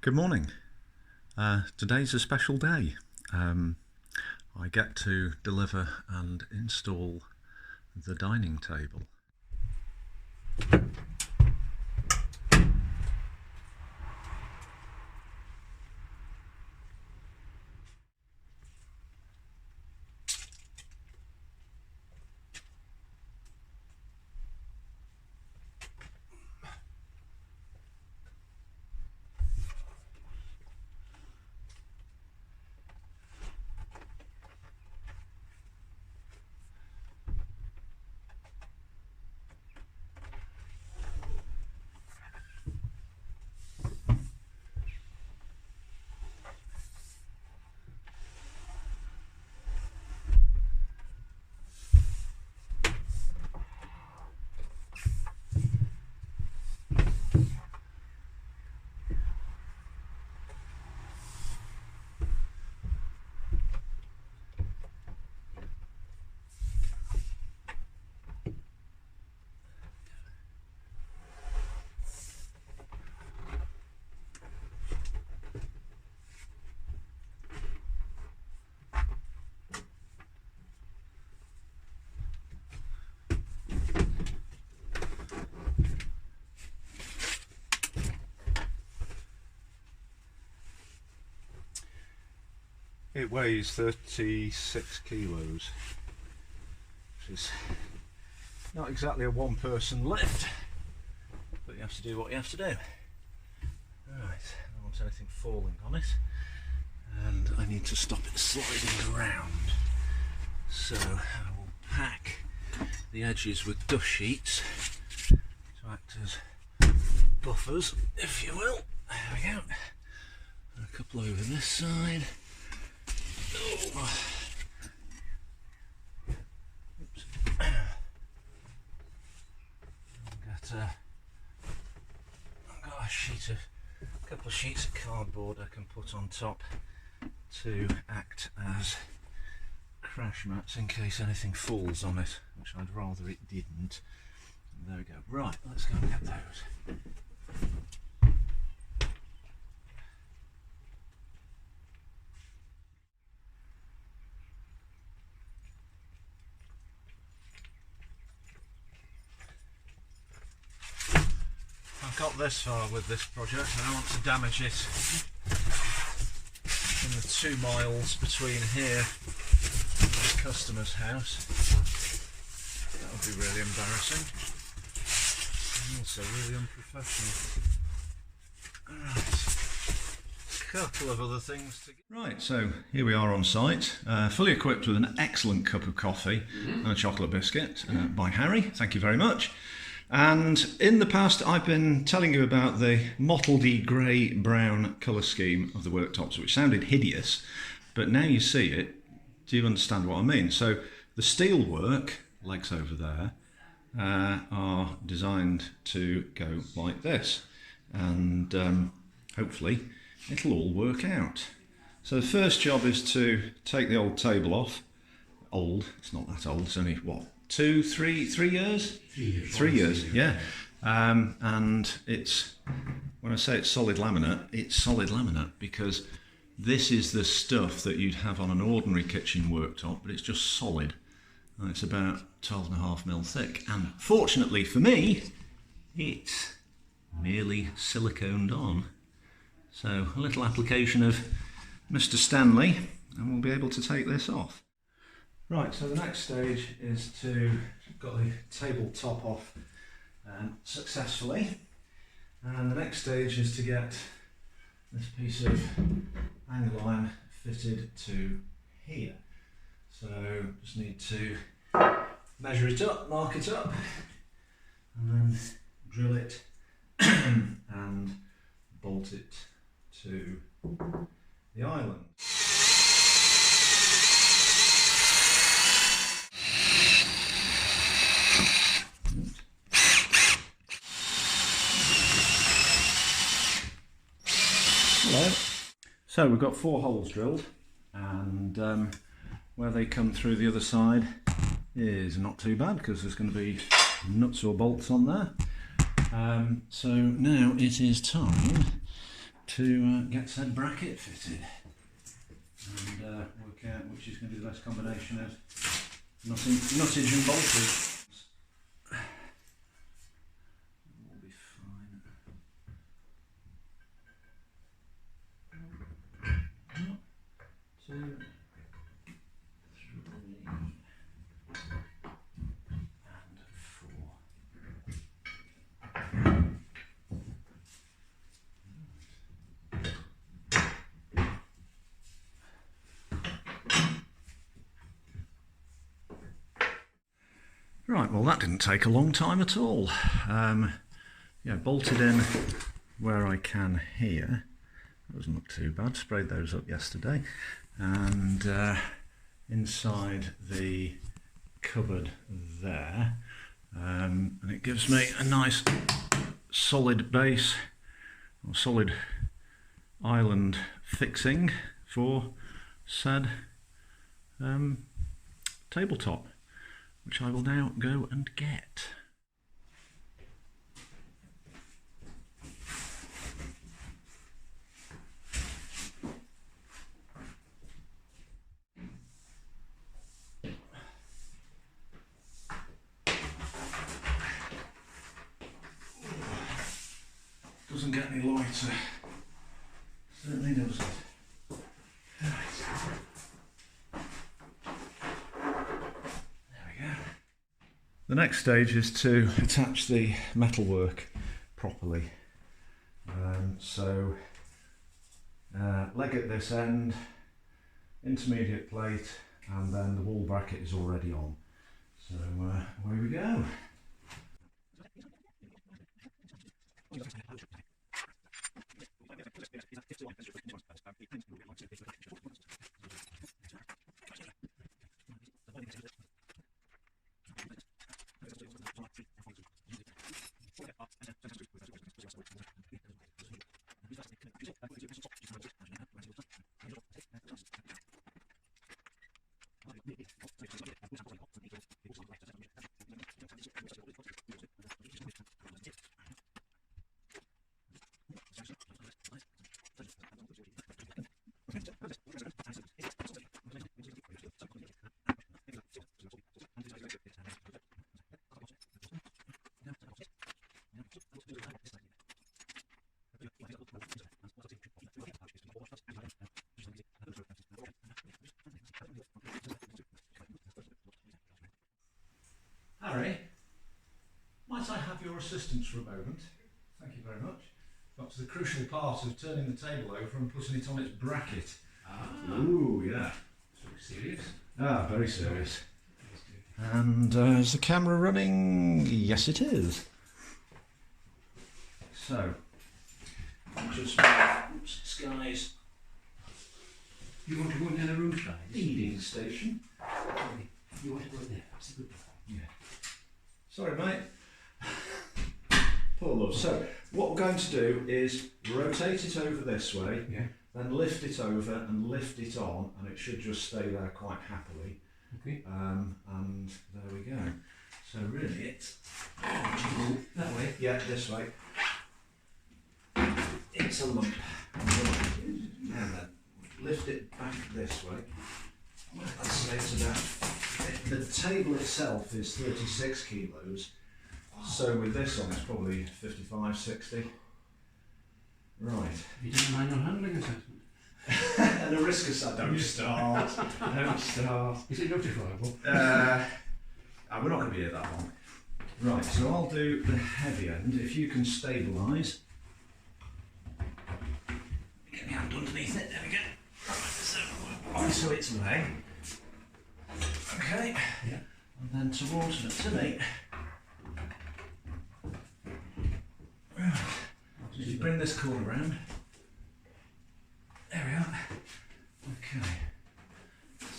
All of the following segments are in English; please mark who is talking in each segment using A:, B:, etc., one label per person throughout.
A: Good morning. Today's a special day. I get to deliver and install the dining table. It weighs 36 kilos, which is not exactly a one-person lift, but you have to do what you have to do. Right, I don't want anything falling on it, and I need to stop it sliding around. So I will pack the edges with dust sheets to act as buffers, if you will. There we go. And a couple over this side. Oops. I've got a couple of sheets of cardboard I can put on top to act as crash mats in case anything falls on it, which I'd rather it didn't. There we go. Right, let's go and get those. I've got this far with this project and I want to damage it in the 2 miles between here and the customer's house. That would be really embarrassing and also really unprofessional. Alright, a couple of other things to get. Right, so here we are on site, fully equipped with an excellent cup of coffee and a chocolate biscuit by Harry. Thank you very much. And in the past I've been telling you about the mottledy grey-brown colour scheme of the worktops, which sounded hideous, but now you see it, do you understand what I mean? So the steel work, legs over there, are designed to go like this, and hopefully it'll all work out. So the first job is to take the old table off. Old, it's not that old, it's only what? 3 years? 3 years, yeah. And it's, when I say it's solid laminate because this is the stuff that you'd have on an ordinary kitchen worktop, but it's just solid. And it's about 12.5mm thick. And fortunately for me, it's merely siliconed on. So a little application of Mr. Stanley, and we'll be able to take this off. Right, so the next stage is to got the table top off successfully, and the next stage is to get this piece of angle line fitted to here. So just need to measure it up, mark it up, and then drill it and bolt it to the island. Hello. So we've got 4 holes drilled, and where they come through the other side is not too bad because there's going to be nuts or bolts on there. So now it is time to get said bracket fitted and work out which is going to be the best combination of nuttage and boltage. Will be fine. 1, 2, 3, and 4. Right, well that didn't take a long time at all. Yeah, bolted in where I can here. That doesn't look too bad. Sprayed those up yesterday. And inside the cupboard there. And it gives me a nice solid base, or solid island fixing for said tabletop, which I will now go and get. Doesn't get any lighter, certainly doesn't. The next stage is to attach the metalwork properly. Leg at this end, intermediate plate, and then the wall bracket is already on. So away we go. Harry, might I have your assistance for a moment? Thank you very much. Got to the crucial part of turning the table over and putting it on its bracket. Ah. Ooh, yeah. So serious? Ah, very serious. And is the camera running? Yes, it is. So, just oops, skies.
B: You want to go in the other room, guys?
A: Feeding station.
B: You want to go in there? That's a good one.
A: Yeah. Sorry, mate. Poor love. So, what we're going to do is rotate it over this way,
B: yeah,
A: then lift it over and lift it on, and it should just stay there quite happily.
B: Okay.
A: And there we go. So really it's
B: that way.
A: Yeah, this way. It's a lump. Now then, lift it back this way. Let's say it's about. The table itself is 36 kilos. So with this on, it's probably 55, 60. Right.
B: You did a manual handling assessment.
A: And a risk assessment. Don't start. Don't start.
B: Is it notifiable?
A: We're not going to be here that long. Right, so I'll do the heavy end. If you can stabilise. Get my hand underneath it. There we go. Right, so it's leg. Okay.
B: Yeah.
A: And then towards the tummy. Right. Just bring this cord around. There we are. Okay.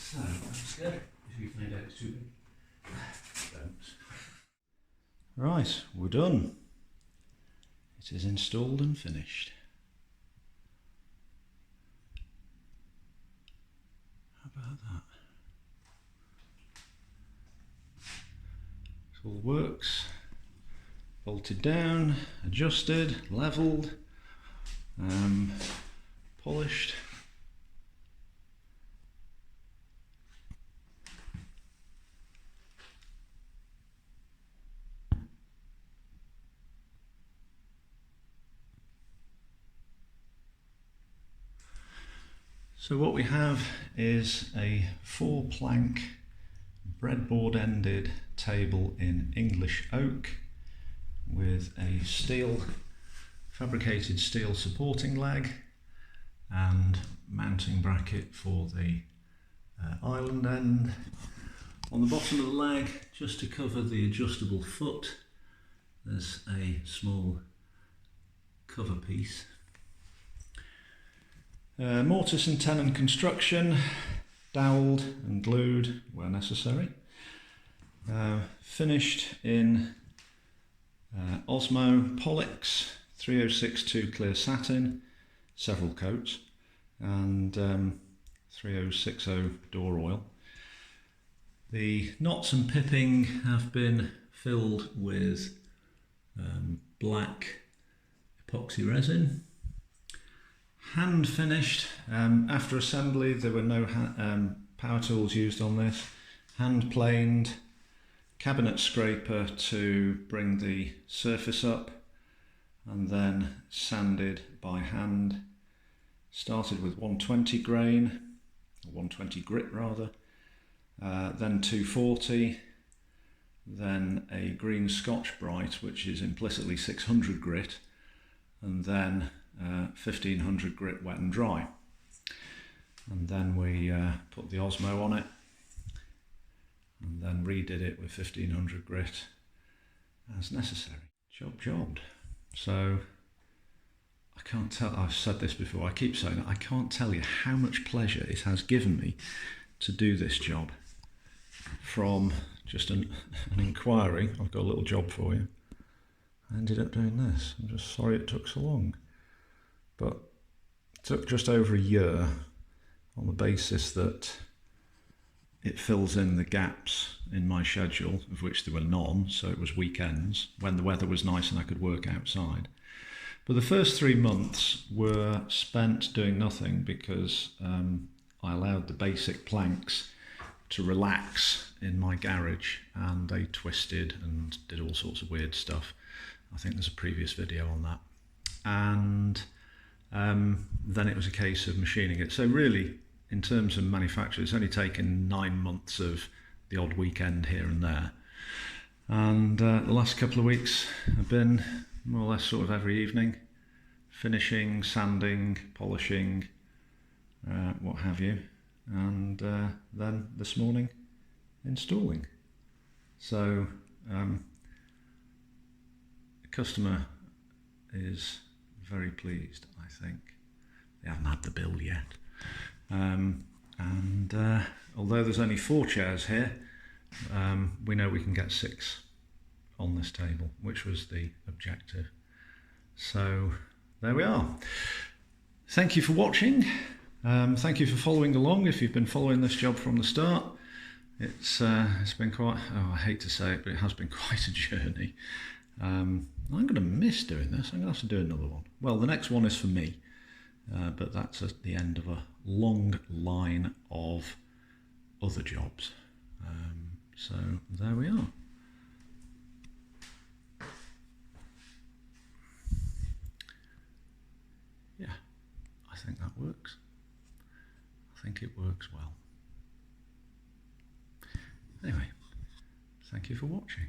A: So that's good.
B: If you find out it's too big.
A: Don't. Right, we're done. It is installed and finished. How about that? It all works. Bolted down, adjusted, levelled, polished. So what we have is a 4-plank breadboard ended table in English oak with a fabricated steel supporting leg and mounting bracket for the island end. On the bottom of the leg, just to cover the adjustable foot, there's a small cover piece. Mortise and tenon construction, dowelled and glued where necessary. Finished in Osmo Polix 3062 clear satin, several coats, and 3060 door oil. The knots and pipping have been filled with black epoxy resin. Hand finished. After assembly there were no power tools used on this. Hand planed, cabinet scraper to bring the surface up, and then sanded by hand. Started with 120 grain, or 120 grit rather, then 240, then a green Scotch Brite which is implicitly 600 grit, and then 1500 grit wet and dry. And then we put the Osmo on it, and then redid it with 1500 grit as necessary. Jobbed. So I can't tell, I've said this before, I keep saying it, I can't tell you how much pleasure it has given me to do this job. From just an inquiry, I've got a little job for you, I ended up doing this. I'm just sorry it took so long. But it took just over a year on the basis that it fills in the gaps in my schedule, of which there were none, so it was weekends when the weather was nice and I could work outside. But the first 3 months were spent doing nothing because I allowed the basic planks to relax in my garage, and they twisted and did all sorts of weird stuff. I think there's a previous video on that. And then it was a case of machining it. So really, in terms of manufacture, it's only taken 9 months of the odd weekend here and there. And the last couple of weeks have been more or less sort of every evening, finishing, sanding, polishing, what have you. And then this morning, installing. So the customer is very pleased, I think. They haven't had the bill yet. Although there's only 4 chairs here, we know we can get 6 on this table, which was the objective. So there we are. Thank you for watching. Thank you for following along if you've been following this job from the start. It's been quite, I hate to say it, but it has been quite a journey. I'm going to miss doing this. I'm going to have to do another one. Well, the next one is for me, but that's at the end of a long line of other jobs. So there we are. Yeah, I think that works. I think it works well. Anyway, thank you for watching.